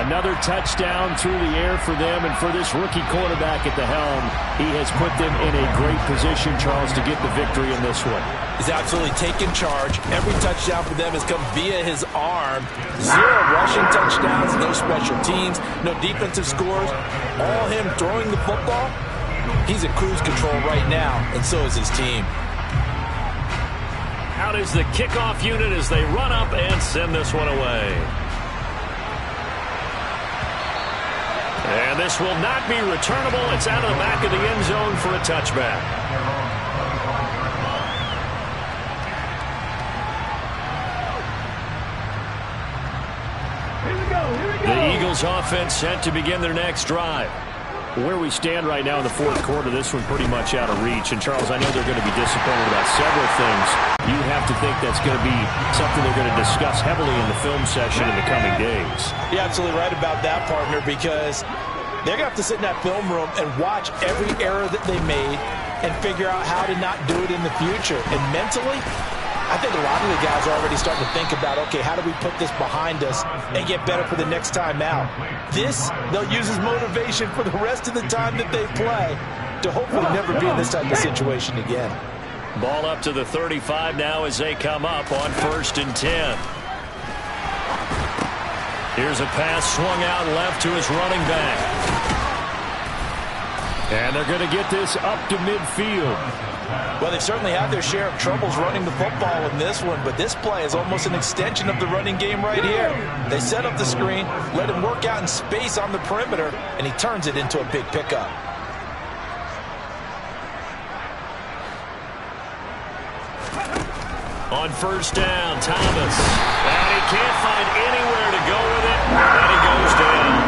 Another touchdown through the air for them, and for this rookie quarterback at the helm, he has put them in a great position, Charles, to get the victory in this one. He's absolutely taken charge. Every touchdown for them has come via his arm. 0 rushing touchdowns, no special teams, no defensive scores. All him throwing the football. He's in cruise control right now, and so is his team. Out is the kickoff unit as they run up and send this one away. And this will not be returnable. It's out of the back of the end zone for a touchback. The Eagles offense set to begin their next drive. Where we stand right now in the fourth quarter, this one pretty much out of reach. And, Charles, I know they're going to be disappointed about several things. You have to think that's going to be something they're going to discuss heavily in the film session in the coming days. You're absolutely right about that, partner, because they're going to have to sit in that film room and watch every error that they made and figure out how to not do it in the future. And mentally, I think a lot of the guys are already starting to think about, okay, how do we put this behind us and get better for the next time out? This, they'll use as motivation for the rest of the time that they play to hopefully never be in this type of situation again. Ball up to the 35 now as they come up on 1st and 10. Here's a pass swung out left to his running back. And they're going to get this up to midfield. Well, they've certainly had their share of troubles running the football in this one, but this play is almost an extension of the running game right here. They set up the screen, let him work out in space on the perimeter, and he turns it into a big pickup. On 1st down, Thomas. And he can't find anywhere to go with it, and he goes down.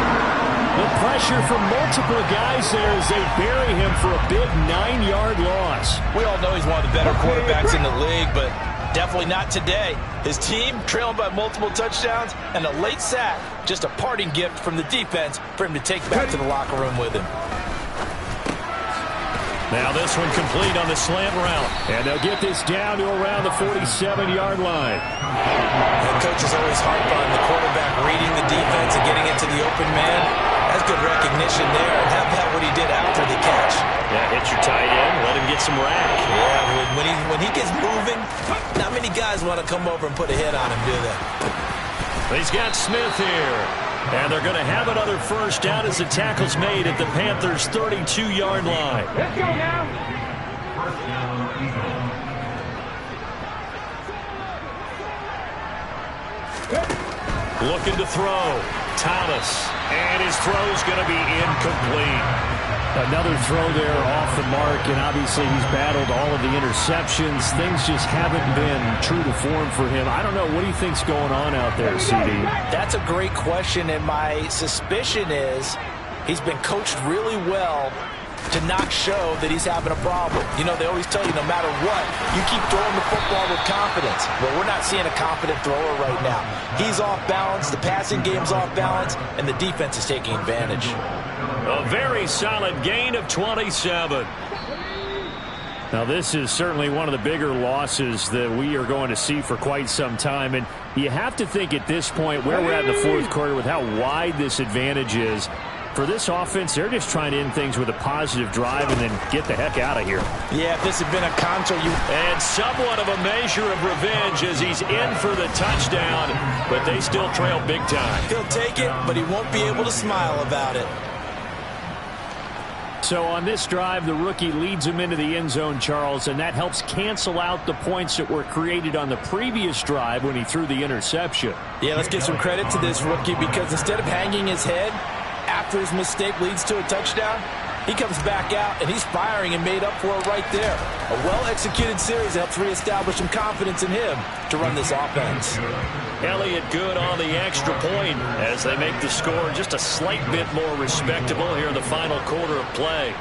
The pressure from multiple guys there as they bury him for a big 9-yard loss. We all know he's one of the better quarterbacks in the league, but definitely not today. His team trailing by multiple touchdowns and a late sack, just a parting gift from the defense for him to take back to the locker room with him. Now this one complete on the slant route. And they'll get this down to around the 47-yard line. The coaches always harp on the quarterback reading the defense and getting into the open man. That's good recognition there. And how about what he did after the catch? Yeah, hit your tight end, let him get some rack. Yeah, when he gets moving, not many guys want to come over and put a hit on him, do they? He's got Smith here. And they're going to have another 1st down as the tackle's made at the Panthers' 32-yard line. Let's go now. Looking to throw. Thomas. And his throw's going to be incomplete. Another throw there off the mark, and obviously he's battled all of the interceptions. Things just haven't been true to form for him. I don't know. What do you think's going on out there, CD? That's a great question, and my suspicion is he's been coached really well to not show that he's having a problem. You know, they always tell you no matter what, you keep throwing the football with confidence. Well, we're not seeing a confident thrower right now. He's off balance, the passing game's off balance, and the defense is taking advantage. A very solid gain of 27. Now, this is certainly one of the bigger losses that we are going to see for quite some time. And you have to think at this point where we're at in the fourth quarter with how wide this advantage is. For this offense, they're just trying to end things with a positive drive and then get the heck out of here. Yeah, if this had been a concert, and somewhat of a measure of revenge as he's in for the touchdown, but they still trail big time. He'll take it, but he won't be able to smile about it. So on this drive, the rookie leads him into the end zone, Charles, and that helps cancel out the points that were created on the previous drive when he threw the interception. Yeah, let's give some credit to this rookie because instead of hanging his head after his mistake leads to a touchdown, he comes back out and he's firing and made up for it right there. A well-executed series helps reestablish some confidence in him to run this offense. Elliott good on the extra point as they make the score just a slight bit more respectable here in the final quarter of play.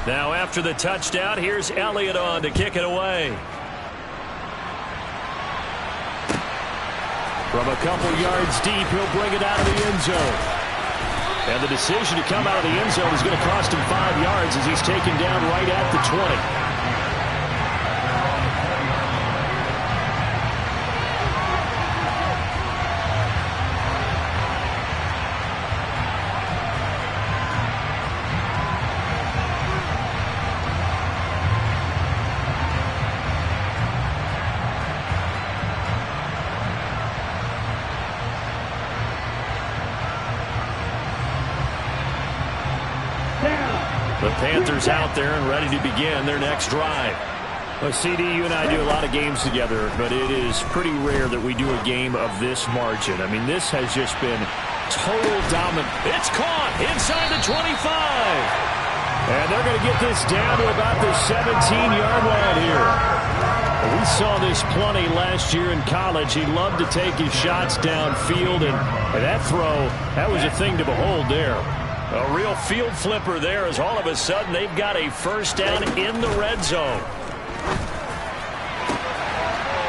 Now after the touchdown, here's Elliott on to kick it away. From a couple yards deep, he'll bring it out of the end zone. And the decision to come out of the end zone is going to cost him 5 yards as he's taken down right at the 20. The Panthers out there and ready to begin their next drive. Well, CD, you and I do a lot of games together, but it is pretty rare that we do a game of this margin. I mean, this has just been total dominant. It's caught inside the 25. And they're going to get this down to about the 17-yard line here. We saw this plenty last year in college. He loved to take his shots downfield, and that throw, that was a thing to behold there. A real field flipper there as all of a sudden they've got a first down in the red zone.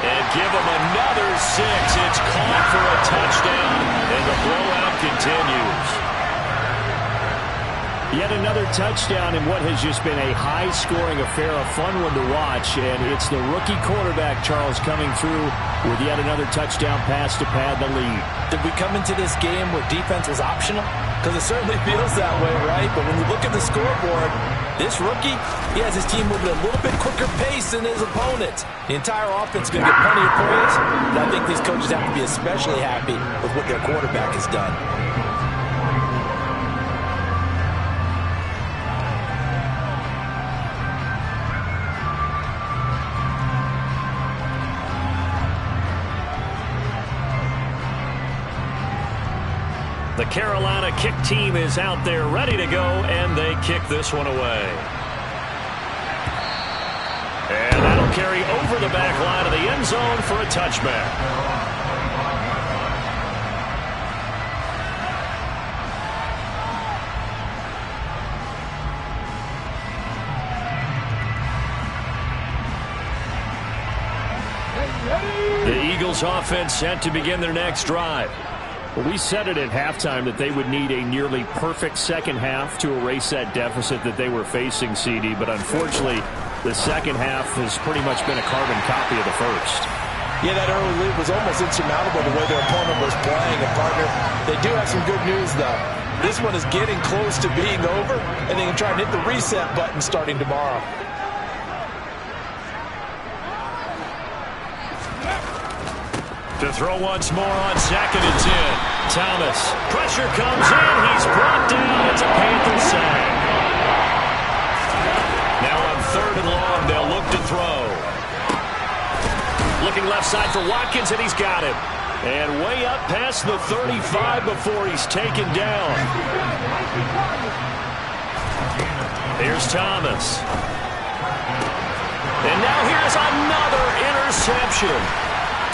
And give them another 6. It's caught for a touchdown, and the blowout continues. Yet another touchdown in what has just been a high-scoring affair, a fun one to watch. And it's the rookie quarterback, Charles, coming through with yet another touchdown pass to pad the lead. Did we come into this game where defense was optional? Because it certainly feels that way, right? But when you look at the scoreboard, this rookie, he has his team moving at a little bit quicker pace than his opponents. The entire offense is going to get plenty of praise. And I think these coaches have to be especially happy with what their quarterback has done. The Carolina kick team is out there ready to go, and they kick this one away. And that'll carry over the back line of the end zone for a touchback. The Eagles offense set to begin their next drive. Well, we said it at halftime that they would need a nearly perfect second half to erase that deficit that they were facing, CD. But unfortunately, the second half has pretty much been a carbon copy of the first. Yeah, that early lead was almost insurmountable the way their opponent was playing. And, partner, they do have some good news, though. This one is getting close to being over, and they can try and hit the reset button starting tomorrow. To throw once more on 2nd and 10. Thomas. Pressure comes in. He's brought down. It's a Panther sack. Now on 3rd and long, they'll look to throw. Looking left side for Watkins, and he's got him. And way up past the 35 before he's taken down. Here's Thomas. And now here's another interception.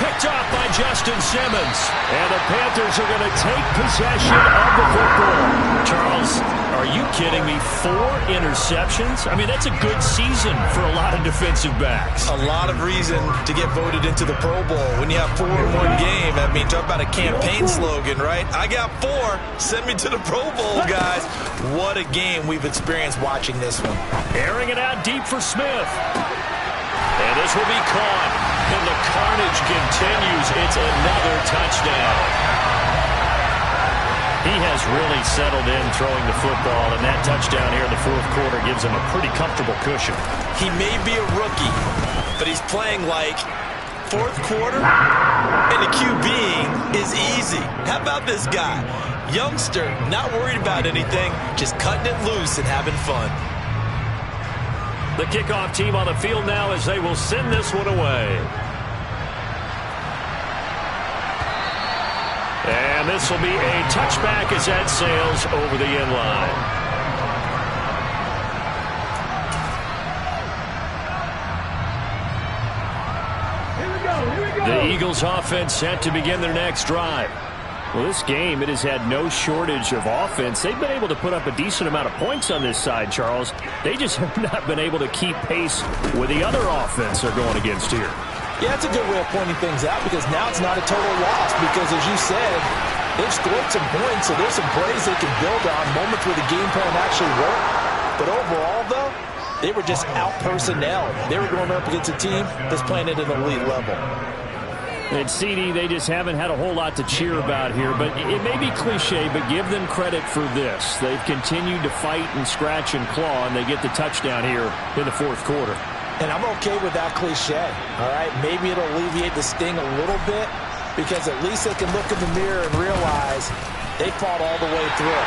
Picked off by Justin Simmons. And the Panthers are going to take possession of the football. Charles, are you kidding me? 4 interceptions? I mean, that's a good season for a lot of defensive backs. A lot of reason to get voted into the Pro Bowl. When you have 4 in one game, I mean, talk about a campaign slogan, right? I got 4. Send me to the Pro Bowl, guys. What a game we've experienced watching this one. Airing it out deep for Smith. And this will be caught. And the carnage continues. It's another touchdown. He has really settled in throwing the football, and that touchdown here in the 4th quarter gives him a pretty comfortable cushion. He may be a rookie, but he's playing like 4th quarter, and the QBing is easy. How about this guy? Youngster, not worried about anything, just cutting it loose and having fun. The kickoff team on the field now as they will send this one away. And this will be a touchback as that sails over the end line. Here we go. The Eagles offense set to begin their next drive. Well, this game, it has had no shortage of offense. They've been able to put up a decent amount of points on this side, Charles. They just have not been able to keep pace with the other offense they're going against here. Yeah, that's a good way of pointing things out because now it's not a total loss because, as you said, they've scored some points, so there's some plays they can build on, moments where the game plan actually worked. But overall, though, they were just out-personnel. They were going up against a team that's playing at an elite level. And CD, they just haven't had a whole lot to cheer about here, but it may be cliche, but give them credit for this. They've continued to fight and scratch and claw, and they get the touchdown here in the 4th quarter. And I'm okay with that cliche, all right? Maybe it'll alleviate the sting a little bit because at least they can look in the mirror and realize they fought all the way through.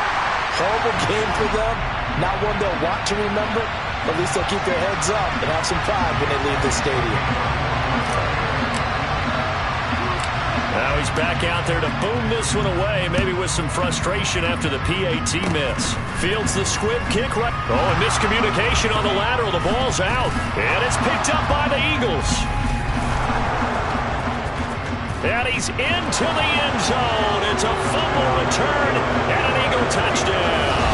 Horrible game for them, not one they'll want to remember, At least they'll keep their heads up and have some pride when they leave the stadium. Now he's back out there to boom this one away, maybe with some frustration after the PAT miss. Fields the squib kick right. Oh, and miscommunication on the lateral. The ball's out. And it's picked up by the Eagles. And he's into the end zone. It's a fumble return and an Eagle touchdown.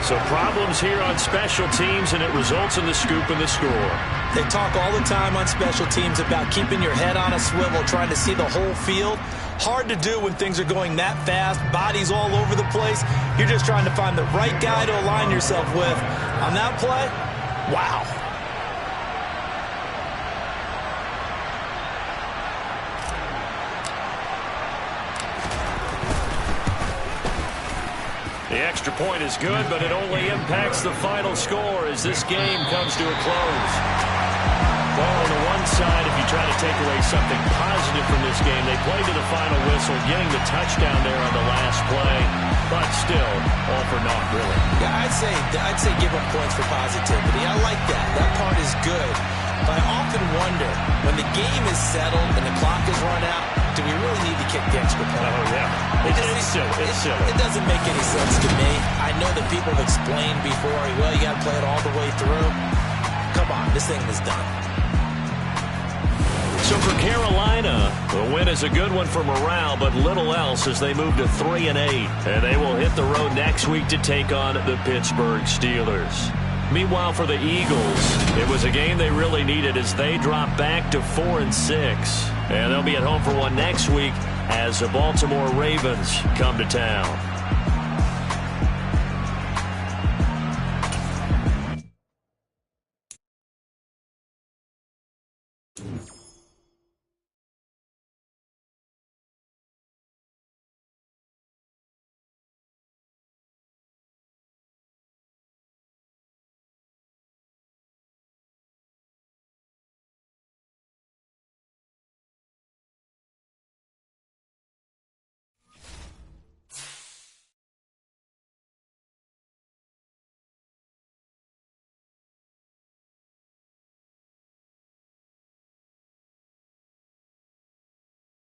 So problems here on special teams, and it results in the scoop and the score. They talk all the time on special teams about keeping your head on a swivel, trying to see the whole field. Hard to do when things are going that fast, bodies all over the place. You're just trying to find the right guy to align yourself with. On that play, wow. The extra point is good, but it only impacts the final score as this game comes to a close. Well, on the one side, if you try to take away something positive from this game, they played to the final whistle, getting the touchdown there on the last play, but still, all for naught, really. Yeah, I'd say give them points for positivity. I like that. That part is good. But I often wonder, when the game is settled and the clock is run out, do we really need to kick the extra point? Oh, yeah. It's silly. It's silly. It doesn't make any sense to me. I know that people have explained before, well, you got to play it all the way through. Come on, this thing is done. So for Carolina, the win is a good one for morale, but little else as they move to 3-8. And they will hit the road next week to take on the Pittsburgh Steelers. Meanwhile, for the Eagles, it was a game they really needed as they drop back to 4-6. And they'll be at home for one next week as the Baltimore Ravens come to town.